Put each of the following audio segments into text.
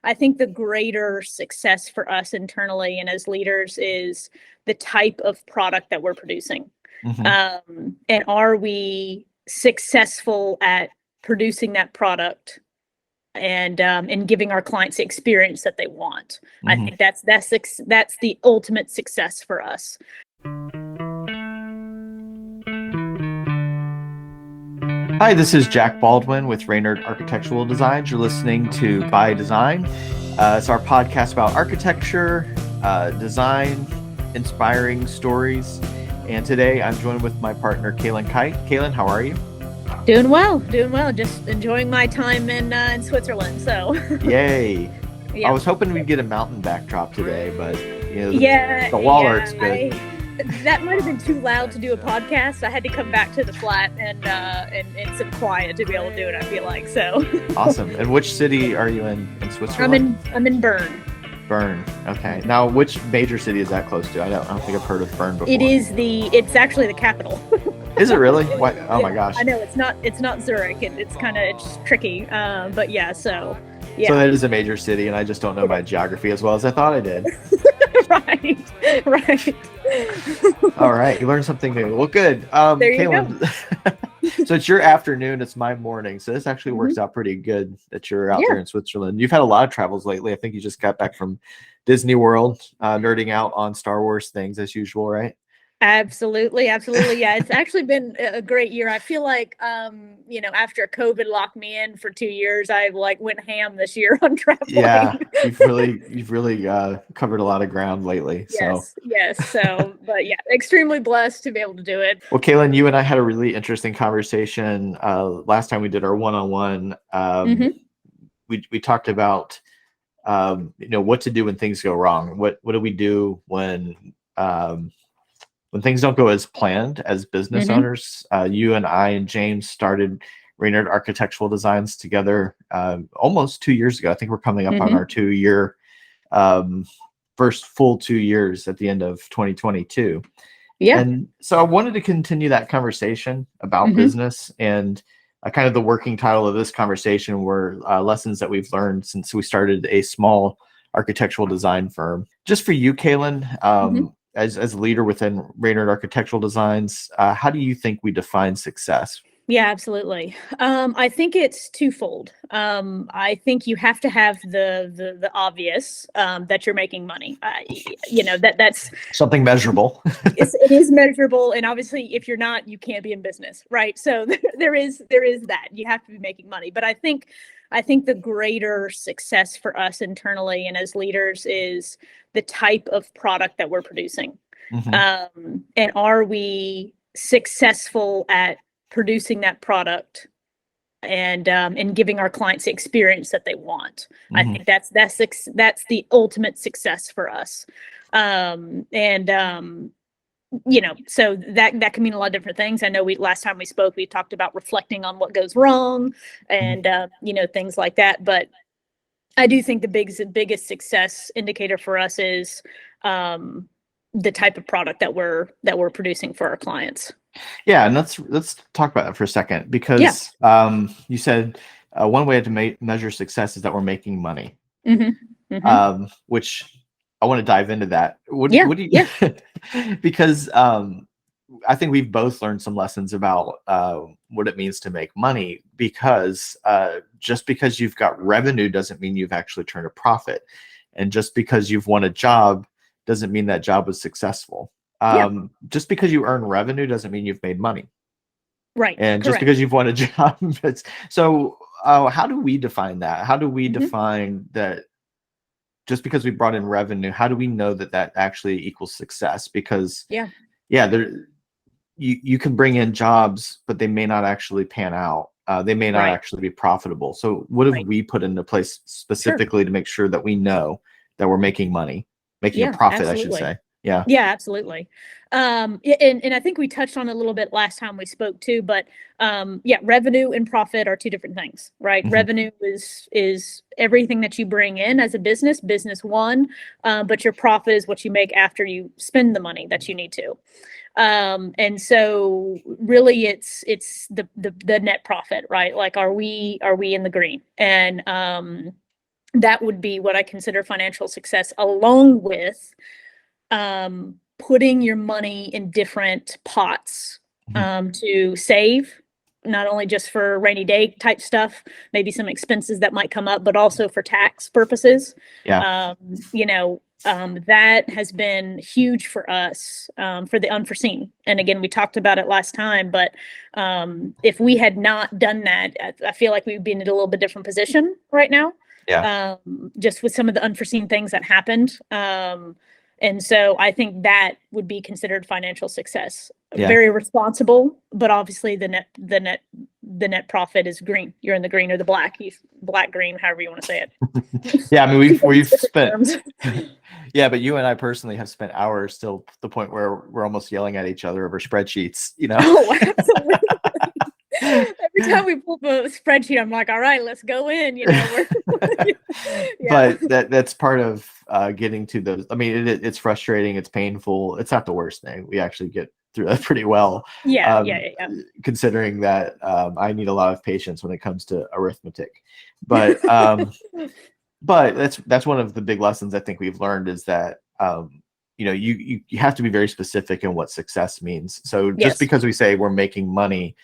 I think the greater success for us internally and as leaders is the type of product that we're producing. Hmm. And are we successful at producing that product and giving our clients the experience that they want? I Hmm. think that's the ultimate success for us. Hi, this is Jack Baldwin with Raynard Architectural Designs. You're listening to By Design. It's our podcast about architecture, design, inspiring stories. And today I'm joined with my partner, Kalyn. Kalyn, how are you? Doing well. Just enjoying my time in Switzerland. So Yay. I yeah, was hoping we'd get a mountain backdrop today, but yeah, the wall art's good. That might have been too loud to do a podcast. I had to come back to the flat and some quiet to be able to do it. I feel like so. Awesome. And which city are you in Switzerland? I'm in Bern. Bern. Okay. Now, which major city is that close to? I don't think I've heard of Bern before. It's actually the capital. Is it really? What? Oh my gosh. I know it's not Zurich. It's tricky. But yeah, so yeah. So that is a major city, and I just don't know my geography as well as I thought I did. Right. All right, you learned something new. Well, good. There you Kalyn, go. So it's your afternoon, it's my morning. So this actually works out pretty good that you're out there in Switzerland. You've had a lot of travels lately. I think you just got back from Disney World, nerding out on Star Wars things as usual, right? Absolutely. Yeah, it's actually been a great year. I feel like, after COVID locked me in for 2 years, I went ham this year on traveling. Yeah, you've really covered a lot of ground lately. Yes. So, but yeah, extremely blessed to be able to do it. Well, Kalyn, you and I had a really interesting conversation last time we did our one-on-one. We talked about what to do when things go wrong. What do we do when things don't go as planned as business owners? You and I and James started Raynard Architectural Designs together almost 2 years ago. I think we're coming up on our 2-year, first full 2 years at the end of 2022. Yeah. And so I wanted to continue that conversation about business, and kind of the working title of this conversation were lessons that we've learned since we started a small architectural design firm. Just for you, Kalyn, as a leader within Raynard Architectural Designs, how do you think we define success? Yeah, absolutely. I think it's twofold. I think you have to have the obvious, that you're making money. That's something measurable. It is measurable, and obviously, if you're not, you can't be in business, right? So there is that. You have to be making money. But I think the greater success for us internally and as leaders is the type of product that we're producing. And are we successful at producing that product and giving our clients the experience that they want? I think that's the ultimate success for us. So that can mean a lot of different things. I know last time we spoke, we talked about reflecting on what goes wrong and things like that. But I do think the biggest success indicator for us is the type of product that we're producing for our clients. Yeah, and let's talk about that for a second, because you said one way to measure success is that we're making money, which I want to dive into that. What do you because I think we've both learned some lessons about what it means to make money, because just because you've got revenue doesn't mean you've actually turned a profit, and just because you've won a job doesn't mean that job was successful. Just because you earn revenue doesn't mean you've made money. Right. And just because you've won a job. So how do we define that? How do we define that just because we brought in revenue, how do we know that that actually equals success? Because you can bring in jobs, but they may not actually pan out. They may not actually be profitable. So what have we put into place specifically to make sure that we know that we're making money, making a profit, absolutely. I should say. Yeah, absolutely. And I think we touched on it a little bit last time we spoke too, but revenue and profit are two different things, right? Revenue is everything that you bring in as a business one, but your profit is what you make after you spend the money that you need to. And so really it's the net profit, right? Like, are we in the green? And that would be what I consider financial success, along with putting your money in different pots to save, not only just for rainy day type stuff, maybe some expenses that might come up, but also for tax purposes. Yeah. That has been huge for us, for the unforeseen. And again, we talked about it last time, but if we had not done that, I feel like we would be in a little bit different position right now. Yeah. Just with some of the unforeseen things that happened. And so I think that would be considered financial success. Yeah. Very responsible, but obviously the net profit is green. You're in the green or the black, black, green, however you want to say it. Yeah. I mean, we've spent, yeah, but you and I personally have spent hours till the point where we're almost yelling at each other over spreadsheets, you know? Oh, absolutely. Every time we pull up a spreadsheet, I'm like, all right, let's go in, you know. But that's part of getting to those. I mean, it's frustrating. It's painful. It's not the worst thing. We actually get through that pretty well. Yeah. Considering that I need a lot of patience when it comes to arithmetic. But but that's one of the big lessons I think we've learned is that you have to be very specific in what success means. So just because we say we're making money,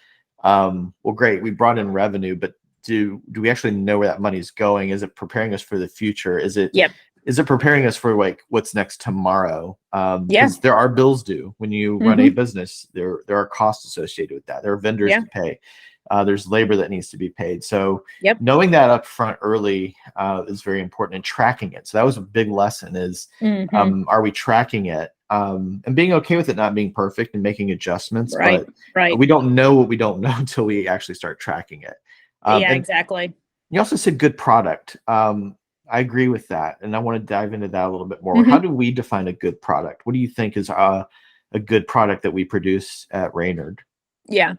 well, great, we brought in revenue, but do we actually know where that money is going? Is it preparing us for the future? Is it preparing us for like what's next tomorrow? Because there are bills due when you run a business. There are costs associated with that. There are vendors to pay. There's labor that needs to be paid. So knowing that up front early is very important, and tracking it. So that was a big lesson is, are we tracking it? And being okay with it not being perfect and making adjustments, but we don't know what we don't know until we actually start tracking it. Exactly. You also said good product. I agree with that. And I want to dive into that a little bit more. How do we define a good product? What do you think is a good product that we produce at Reynard? Yeah.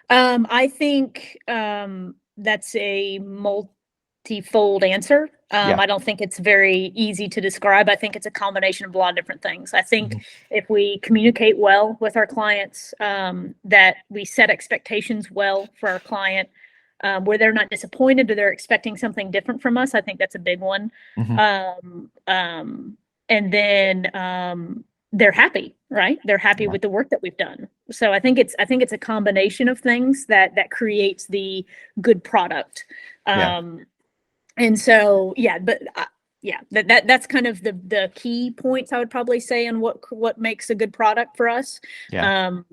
I think that's a multifold answer. I don't think it's very easy to describe. I think it's a combination of a lot of different things. I think if we communicate well with our clients, that we set expectations well for our client, where they're not disappointed or they're expecting something different from us. I think that's a big one. And then they're happy, right? They're happy with the work that we've done. So I think it's a combination of things that creates the good product. And so, that's kind of the key points I would probably say on what makes a good product for us. I'm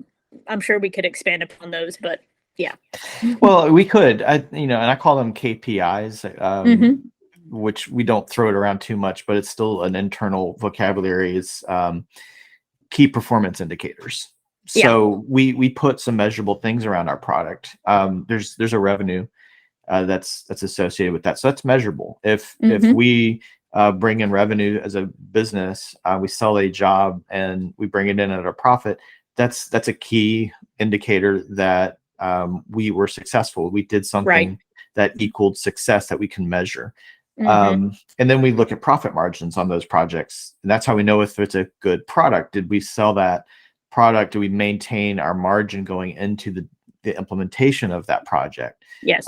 sure we could expand upon those, but well, we could, and I call them KPIs, which we don't throw it around too much, but it's still an internal vocabulary, is key performance indicators. So we put some measurable things around our product. There's a revenue that's associated with that. So that's measurable. If we bring in revenue as a business, we sell a job and we bring it in at a profit, that's a key indicator that we were successful. We did something that equaled success that we can measure. And then we look at profit margins on those projects. And that's how we know if it's a good product. Did we sell that product? Do we maintain our margin going into the implementation of that project? Yes.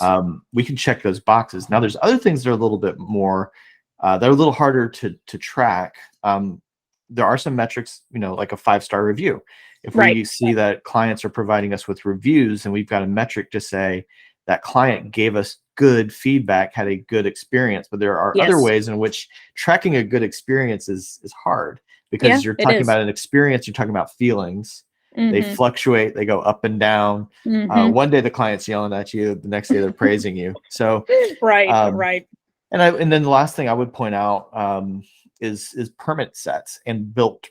We can check those boxes. Now there's other things that are a little bit more, they're a little harder to track. There are some metrics, like a 5-star review. If we see that clients are providing us with reviews and we've got a metric to say that client gave us good feedback, had a good experience, but there are other ways in which tracking a good experience is hard, because you're talking about an experience, you're talking about feelings. They fluctuate, they go up and down. One day the client's yelling at you, the next day they're praising you. So And then the last thing I would point out is permit sets and built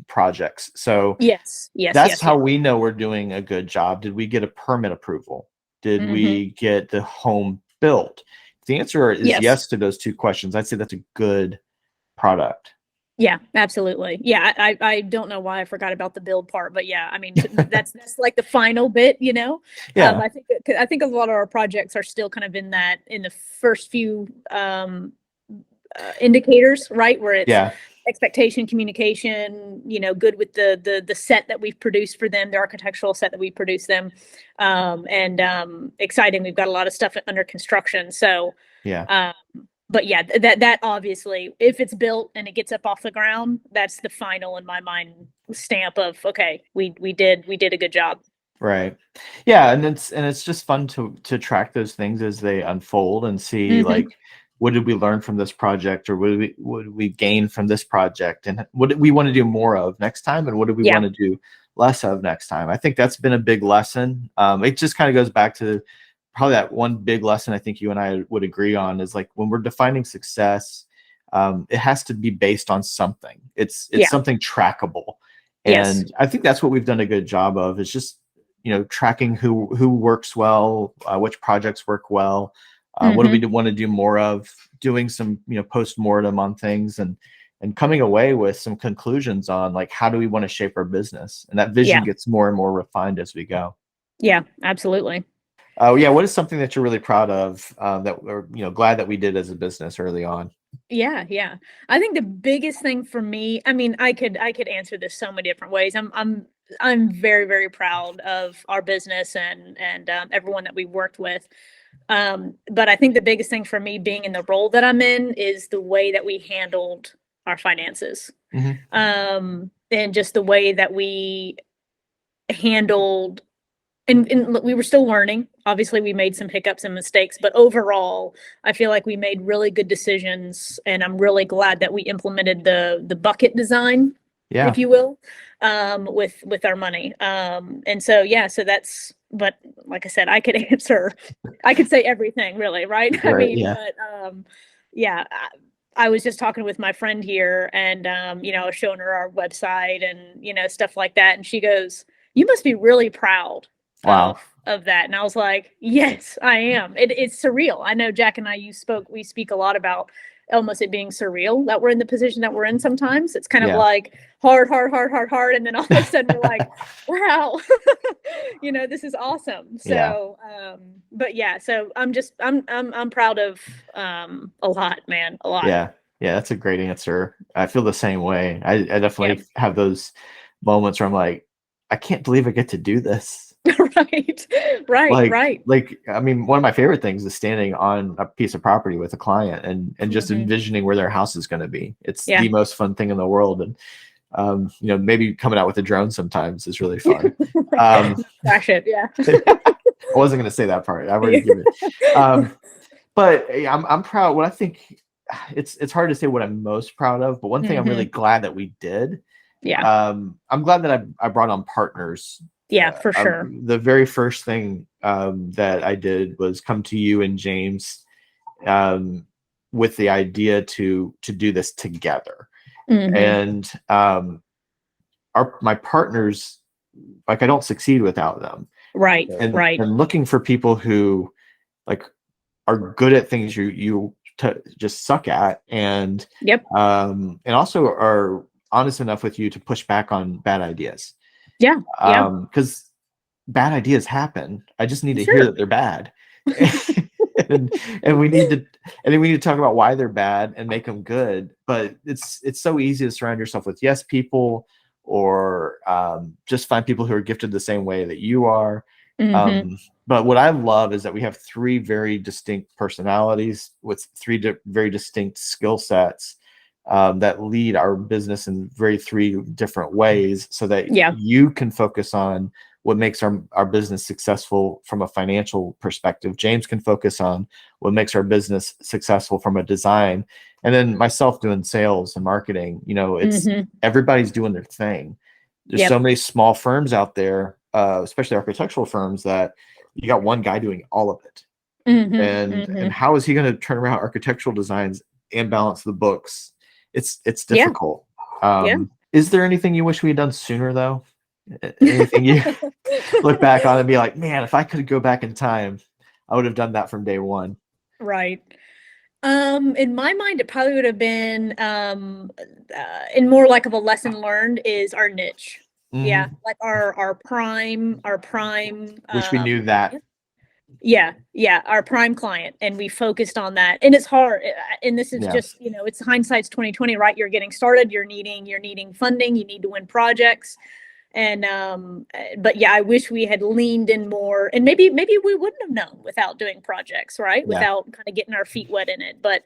projects. So that's how we know we're doing a good job. Did we get a permit approval? Did we get the home built? If the answer is yes to those two questions, I'd say that's a good product. Yeah, absolutely. Yeah, I don't know why I forgot about the build part, but I mean, that's like the final bit, Yeah. I think a lot of our projects are still kind of in the first few indicators, right? Where it's expectation, communication, good with the set that we've produced for them, the architectural set that we produce them, and exciting. We've got a lot of stuff under construction, so but yeah, that obviously, if it's built and it gets up off the ground, that's the final, in my mind, stamp of, okay, we did a good job. Right. Yeah, and it's just fun to track those things as they unfold and see like what did we learn from this project, or what did we gain from this project, and what do we want to do more of next time, and what do we want to do less of next time. I think that's been a big lesson. It just kind of goes back to probably that one big lesson I think you and I would agree on is like when we're defining success, it has to be based on something. It's something trackable. And I think that's what we've done a good job of, is just tracking who works well, which projects work well, what do we want to do more of, doing some post-mortem on things, and coming away with some conclusions on like how do we want to shape our business, and that vision gets more and more refined as we go. Yeah, absolutely. What is something that you're really proud of, that we're glad that we did as a business early on? Yeah. I think the biggest thing for me, I mean, I could answer this so many different ways. I'm very, very proud of our business and everyone that we worked with. But I think the biggest thing for me being in the role that I'm in is the way that we handled our finances. And just the way that we handled, and we were still learning. Obviously, we made some hiccups and mistakes, but overall, I feel like we made really good decisions, and I'm really glad that we implemented the bucket design, if you will, with our money. And so that's. But like I said, I could say everything really, right? I mean, but I was just talking with my friend here, and I was showing her our website and stuff like that, and she goes, "You must be really proud." Wow. Of that. And I was like, yes, I am. It's surreal. I know Jack and I, we speak a lot about almost it being surreal that we're in the position that we're in sometimes. It's kind of like hard. And then all of a sudden we're like, wow, this is awesome. So, but yeah, so I'm proud of a lot, man, a lot. Yeah, that's a great answer. I feel the same way. I definitely have those moments where I'm like, I can't believe I get to do this. Right. Like, I mean, one of my favorite things is standing on a piece of property with a client and just envisioning where their house is going to be. It's the most fun thing in the world. And, maybe coming out with a drone sometimes is really fun. Crash it. Yeah. I wasn't going to say that part. I've already given it. But I'm proud. What I think it's hard to say what I'm most proud of, but one thing I'm really glad that we did. I'm glad that I brought on partners. Yeah, for sure. The very first thing that I did was come to you and James with the idea to do this together. And my partners, like, I don't succeed without them. Right. And looking for people who like are good at things you just suck at, and also are honest enough with you to push back on bad ideas. Because bad ideas happen. I just need to hear that they're bad. and we need to talk about why they're bad and make them good. But it's so easy to surround yourself with yes people, or just find people who are gifted the same way that you are. But what I love is that we have three very distinct personalities with three very distinct skill sets that lead our business in three different ways, so that you can focus on what makes our business successful from a financial perspective. James can focus on what makes our business successful from a design. And then myself doing sales and marketing, it's everybody's doing their thing. There's so many small firms out there, especially architectural firms, that you got one guy doing all of it. And how is he going to turn around architectural designs and balance the books? It's difficult. Is there anything you wish we had done sooner, though? Anything you look back on and be like, man, if I could go back in time, I would have done that from day one? Right. In my mind, it probably would have been in more like of a lesson learned is our niche. Like our prime wish we knew that. Our prime client, and we focused on that. And it's hard, and this is just it's hindsight's 2020, right? You're getting started, you're needing funding, you need to win projects. And but I wish we had leaned in more, and maybe we wouldn't have known without doing projects, right? Without kind of getting our feet wet in it. But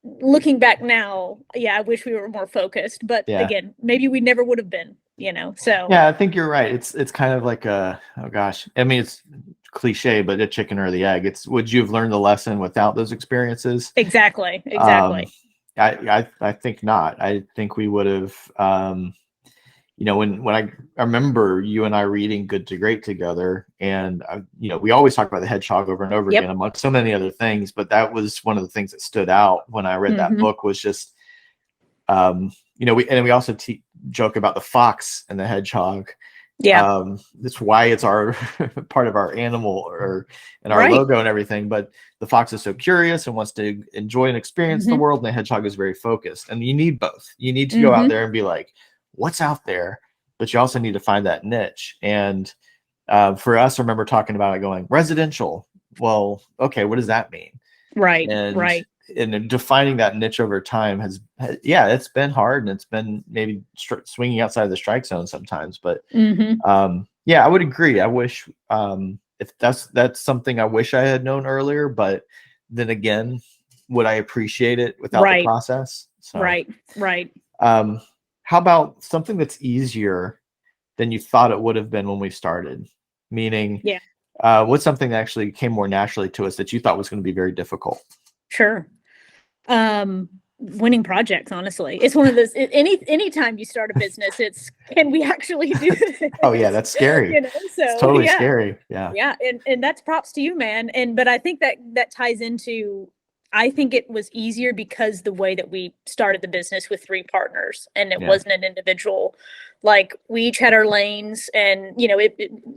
looking back now, yeah, I wish we were more focused, but again, maybe we never would have been, so. Yeah, I think you're right. It's kind of like oh gosh, I mean, it's cliche, but the chicken or the egg. Would you have learned the lesson without those experiences? Exactly. I think not. I think we would have, when I remember you and I reading Good to Great together, and we always talk about the hedgehog over and over again among so many other things, but that was one of the things that stood out when I read that book was just, we also joke about the fox and the hedgehog. That's why it's our part of our animal and our logo and everything. But the fox is so curious and wants to enjoy and experience the world, and the hedgehog is very focused. And you need both. You need to go out there and be like, what's out there? But you also need to find that niche. And for us, I remember talking about it going residential. Well, okay, what does that mean? Right. And defining that niche over time it's been hard, and it's been maybe swinging outside of the strike zone sometimes, but I would agree. I wish if that's something I wish I had known earlier, but then again, would I appreciate it without the process? So, right. How about something that's easier than you thought it would have been when we started? Meaning, what's something that actually came more naturally to us that you thought was going to be very difficult? Sure. Winning projects, honestly. It's one of those, anytime you start a business, it's, can we actually do this? Oh yeah, that's scary. So it's totally scary. Yeah. And that's props to you, man. But I think that ties into, I think it was easier because the way that we started the business with 3 partners, and it wasn't an individual. Like, we each had our lanes, and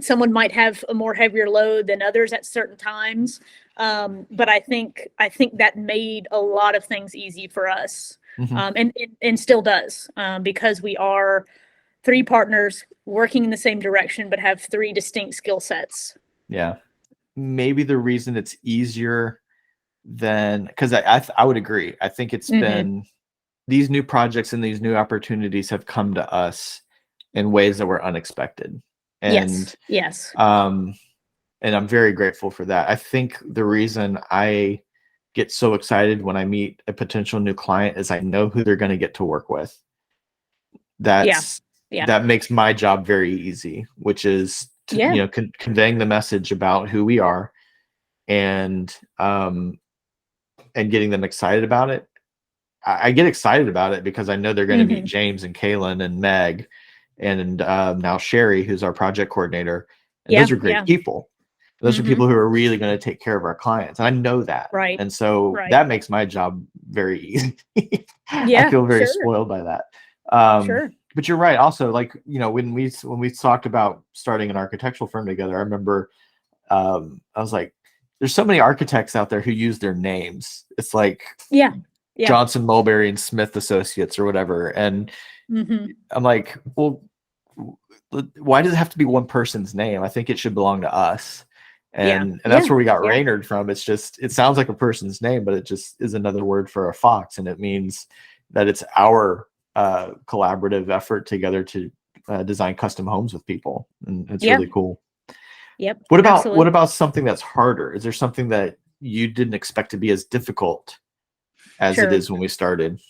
someone might have a more heavier load than others at certain times. But I think that made a lot of things easy for us, and still does, because we are 3 partners working in the same direction, but have 3 distinct skill sets. Yeah, maybe the reason it's easier because I would agree. I think it's been these new projects and these new opportunities have come to us in ways that were unexpected. And yes. And I'm very grateful for that. I think the reason I get so excited when I meet a potential new client is I know who they're going to get to work with. That makes my job very easy, which is conveying the message about who we are, and getting them excited about it. I get excited about it because I know they're going to meet James and Kalyn and Meg and now Sherry, who's our project coordinator. And those are great people. Those are people who are really going to take care of our clients. And I know that. Right. And so that makes my job very easy. I feel very spoiled by that. But you're right. Also, like, when we talked about starting an architectural firm together, I remember I was like, there's so many architects out there who use their names. It's like Johnson, Mulberry, and Smith Associates or whatever. And I'm like, well, why does it have to be one person's name? I think it should belong to us. And that's where we got Raynard from. It's just, it sounds like a person's name, but it just is another word for a fox. And it means that it's our collaborative effort together to design custom homes with people. And it's really cool. Yep. What about something that's harder? Is there something that you didn't expect to be as difficult as it is when we started?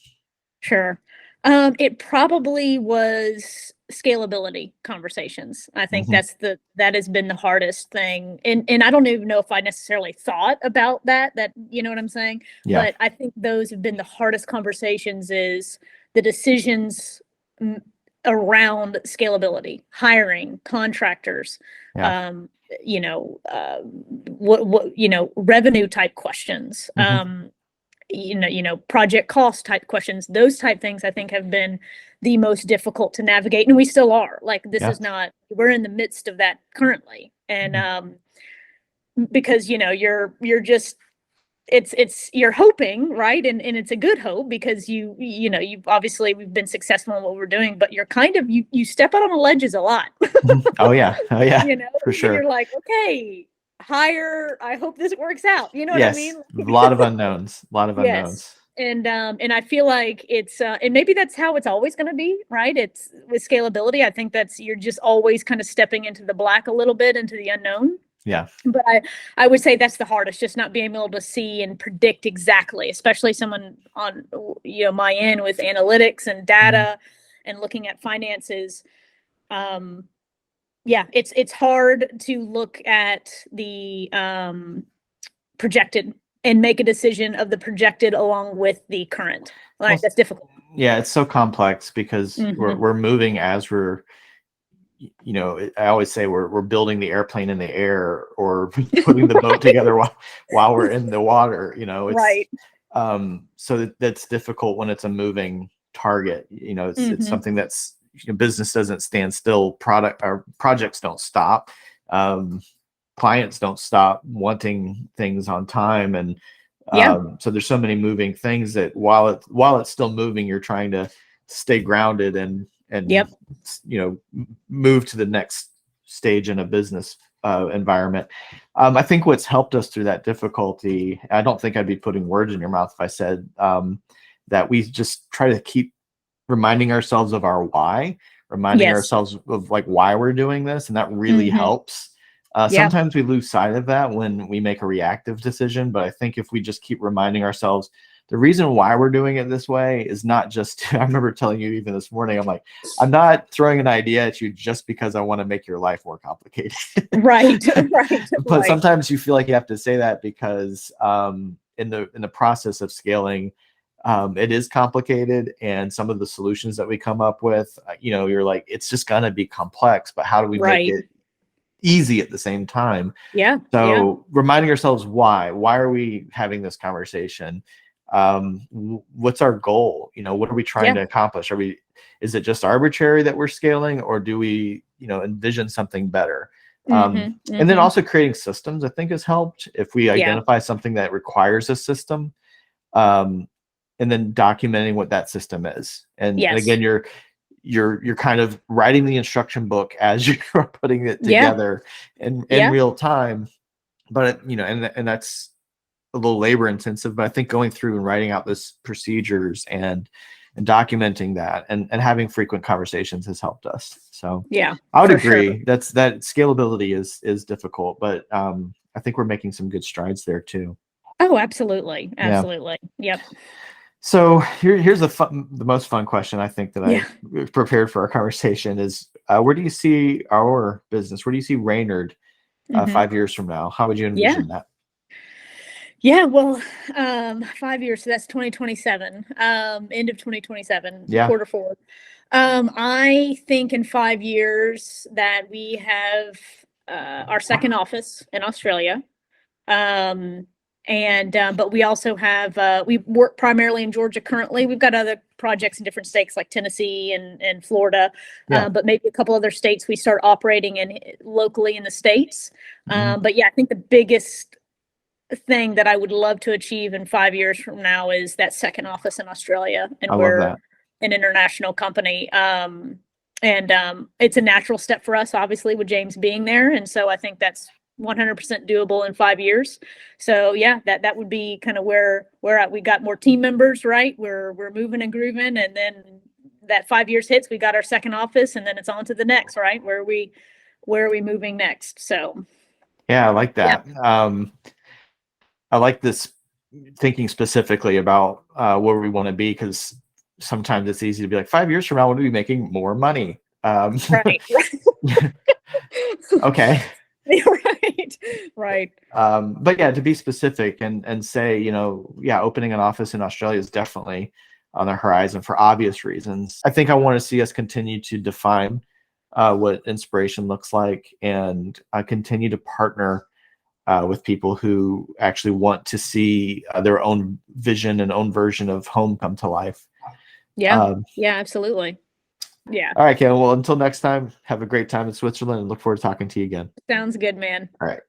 Sure. It probably was scalability conversations. I think that has been the hardest thing. And I don't even know if I necessarily thought about that, you know what I'm saying? Yeah. But I think those have been the hardest conversations, is the decisions around scalability, hiring contractors, revenue type questions, project cost type questions. Those type things I think have been the most difficult to navigate, and we still are. Like, this is not, we're in the midst of that currently. And because you're just, you're hoping, right? And it's a good hope, because you've obviously, we've been successful in what we're doing, but you're kind of, you step out on the ledges a lot. Oh yeah. For sure. You're like, okay, hire, I hope this works out. You know what I mean? A lot of unknowns. And I feel like it's and maybe that's how it's always going to be, right? It's with scalability. I think you're just always kind of stepping into the black a little bit, into the unknown. Yeah. But I would say that's the hardest, just not being able to see and predict exactly, especially someone on, my end with analytics and data and looking at finances. It's hard to look at the projected and make a decision of the projected along with the current. Like, that's difficult. Yeah, it's so complex because we're moving as we're, I always say we're building the airplane in the air or putting the boat together while we're in the water. It's right. So that's difficult when it's a moving target. It's something that's, business doesn't stand still. Projects don't stop. Clients don't stop wanting things on time, and so there's so many moving things that while it's still moving, you're trying to stay grounded and move to the next stage in a business environment. I think what's helped us through that difficulty, I don't think I'd be putting words in your mouth if I said that we just try to keep reminding ourselves of our why, reminding ourselves of like why we're doing this, and that really helps. Sometimes we lose sight of that when we make a reactive decision, but I think if we just keep reminding ourselves the reason why we're doing it this way is not just, I remember telling you even this morning, I'm like, I'm not throwing an idea at you just because I want to make your life more complicated. Right. But sometimes you feel like you have to say that because in the process of scaling, it is complicated, and some of the solutions that we come up with, you're like, it's just gonna be complex, but how do we make it easy at the same time? So reminding ourselves why are we having this conversation? What's our goal? What are we trying to accomplish? Is it just arbitrary that we're scaling, or do we envision something better? And then also creating systems, I think, has helped. If we identify something that requires a system, and then documenting what that system is, and again, you're kind of writing the instruction book as you're putting it together in real time. But and that's a little labor intensive, but I think going through and writing out those procedures and documenting that and having frequent conversations has helped us. So I would agree that scalability is difficult, but I think we're making some good strides there too. Oh, absolutely. Yep. So here's the most fun question I think that I prepared for our conversation is, where do you see our business? Where do you see Reynard 5 years from now? How would you envision that? Yeah, well, 5 years, so that's 2027, end of 2027, quarter four. I think in 5 years that we have our second office in Australia. But we also have, we work primarily in Georgia currently. We've got other projects in different states like Tennessee and Florida, but maybe a couple other states we start operating in locally in the States. But I think the biggest thing that I would love to achieve in 5 years from now is that second office in Australia, and we're an international company. It's a natural step for us, obviously, with James being there. And so I think that's 100% doable in 5 years. So that would be kind of where we're at. We got more team members, right? We're moving and grooving, and then that 5 years hits, we got our second office, and then it's on to the next, right? Where are we moving next? So I like that. I like this thinking specifically about where we want to be, because sometimes it's easy to be like, 5 years from now, we'll be making more money. Right. Okay. Right. But to be specific and say, opening an office in Australia is definitely on the horizon for obvious reasons. I think I want to see us continue to define what inspiration looks like, and continue to partner with people who actually want to see their own vision and own version of home come to life. Absolutely. All right, Kalyn. Well, until next time, have a great time in Switzerland, and look forward to talking to you again. Sounds good, man. All right.